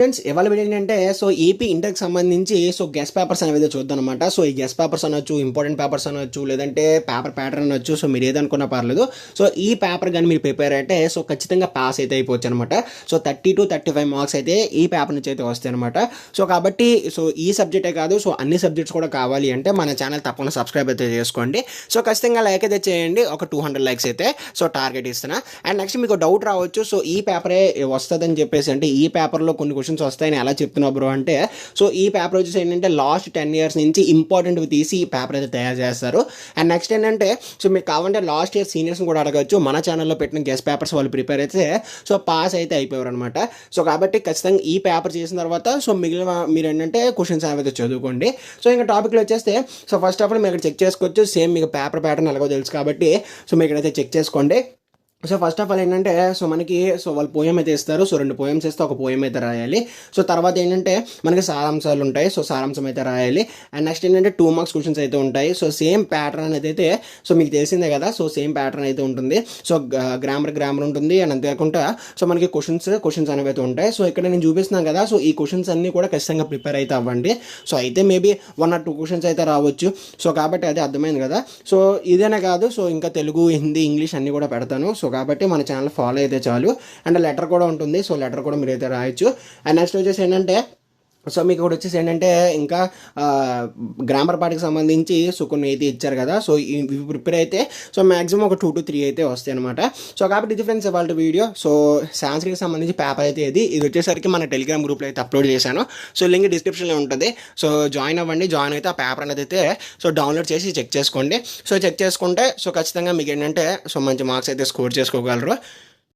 Friends ఇవాళ video ఏంటంటే so AP ఇంటర్కి సంబంధించి సో గెస్ట్ పేపర్స్ అనేది చూద్దాం అనమాట. సో ఈ గెస్ట్ పేపర్స్ అనొచ్చు, ఇంపార్టెంట్ పేపర్స్ అనొచ్చు, లేదంటే పేపర్ ప్యాటర్న్ అనొచ్చు. సో మీరు ఏదనుకున్నా పర్లేదు. సో ఈ పేపర్ కానీ మీరు ప్రిపేర్ అయితే సో ఖచ్చితంగా పాస్ అయితే అయిపోవచ్చు అనమాట. సో 30 to 35 మార్క్స్ అయితే ఈ పేపర్ నుంచి అయితే వస్తాయి అనమాట. సో కాబట్టి సో ఈ సబ్జెక్టే కాదు, సో అన్ని సబ్జెక్ట్స్ కూడా కావాలి అంటే మన ఛానల్ తప్పకుండా సబ్స్క్రైబ్ అయితే చేసుకోండి. సో ఖచ్చితంగా లైక్ అయితే చేయండి. ఒక 200 లైక్స్ అయితే సో టార్గెట్ ఇస్తున్నా. అండ్ నెక్స్ట్ మీకు డౌట్ రావచ్చు, సో ఈ పేపరే వస్తుందని చెప్పేసి, అంటే ఈ పేపర్లో కొన్ని క్వశ్చన్స్ వస్తాయని ఎలా చెప్తున్నావు బ్రో అంటే, సో ఈ పేపర్ వచ్చేసి ఏంటంటే లాస్ట్ 10 years నుంచి ఇంపార్టెంట్వి తీసి ఈ పేపర్ అయితే తయారు చేస్తారు. అండ్ నెక్స్ట్ ఏంటంటే సో మీకు కావాలంటే లాస్ట్ ఇయర్ సీనియర్స్ని కూడా అడగచ్చు. మన ఛానల్లో పెట్టిన గెస్ట్ పేపర్స్ వాళ్ళు ప్రిపేర్ అయితే సో పాస్ అయితే అయిపోయారు అనమాట. సో కాబట్టి ఖచ్చితంగా ఈ పేపర్ చేసిన తర్వాత సో మిగిలిన మీరు ఏంటంటే క్వశ్చన్స్ అయితే చదువుకోండి. సో ఇంకా టాపిక్లో వచ్చేస్తే సో ఫస్ట్ ఆఫ్ ఆల్ మీరు ఇక్కడ చెక్ చేసుకోవచ్చు. సేమ్ మీకు పేపర్ ప్యాటర్న్ ఎలాగో తెలుసు కాబట్టి సో మీరు ఇక్కడైతే చెక్ చేసుకోండి. సో ఫస్ట్ ఆఫ్ ఆల్ ఏంటంటే సో మనకి సో వాళ్ళు పోయం అయితే ఇస్తారు. సో 2 పోయమ్స్ ఇస్తే ఒక పోయం అయితే రాయాలి. సో తర్వాత ఏంటంటే మనకి సారాంశాలు ఉంటాయి. సో సారాంశం అయితే రాయాలి. అండ్ నెక్స్ట్ ఏంటంటే 2 మార్క్స్ క్వశ్చన్స్ అయితే ఉంటాయి. సో సేమ్ ప్యాటర్న్ అనేది అయితే సో మీకు తెలిసిందే కదా. సో సేమ్ ప్యాటర్న్ అయితే ఉంటుంది. సో గ్రామర్ ఉంటుంది. అండ్ అంతేకాకుండా సో మనకి క్వశ్చన్స్ అనేవి అయితే ఉంటాయి. సో ఇక్కడ నేను చూపిస్తున్నాను కదా. సో ఈ క్వశ్చన్స్ అన్నీ కూడా ఖచ్చితంగా ప్రిపేర్ అయితే అవ్వండి. సో అయితే మేబీ 1 or 2 క్వశ్చన్స్ అయితే రావచ్చు. సో కాబట్టి అది అర్థమైంది కదా. సో ఇదేనే కాదు, సో ఇంకా తెలుగు, హిందీ, ఇంగ్లీష్ అన్నీ కూడా పెడతాను. సో కాబట్టి మన ఛానల్ ఫాలో అయితే చాలు. అండ్ లెటర్ కూడా ఉంటుంది. సో లెటర్ కూడా మీరైతే రాయొచ్చు. అండ్ నెక్స్ట్ వచ్చేసి ఏంటంటే సో మీకు కూడా వచ్చేసి ఏంటంటే ఇంకా గ్రామర్ పార్ట్కి సంబంధించి సో కొన్ని అయితే ఇచ్చారు కదా. సో ఇవి ప్రిపేర్ అయితే సో మ్యాక్సిమం ఒక 2 to 3 అయితే వస్తాయి అనమాట. సో కాబట్టి ఇది ఫ్రెండ్స్ ఇవాళ వీడియో. సో సాంస్క్రిట్కి సంబంధించి పేపర్ అయితే ఇది వచ్చేసరికి మన టెలిగ్రామ్ గ్రూప్లో అయితే అప్లోడ్ చేశాను. సో లింక్ డిస్క్రిప్షన్లో ఉంటుంది. సో జాయిన్ అవ్వండి. జాయిన్ అయితే ఆ పేపర్ అనేది అయితే సో డౌన్లోడ్ చేసి చెక్ చేసుకోండి. సో చెక్ చేసుకుంటే సో ఖచ్చితంగా మీకు ఏంటంటే సో మంచి మార్క్స్ అయితే స్కోర్ చేసుకోగలరు.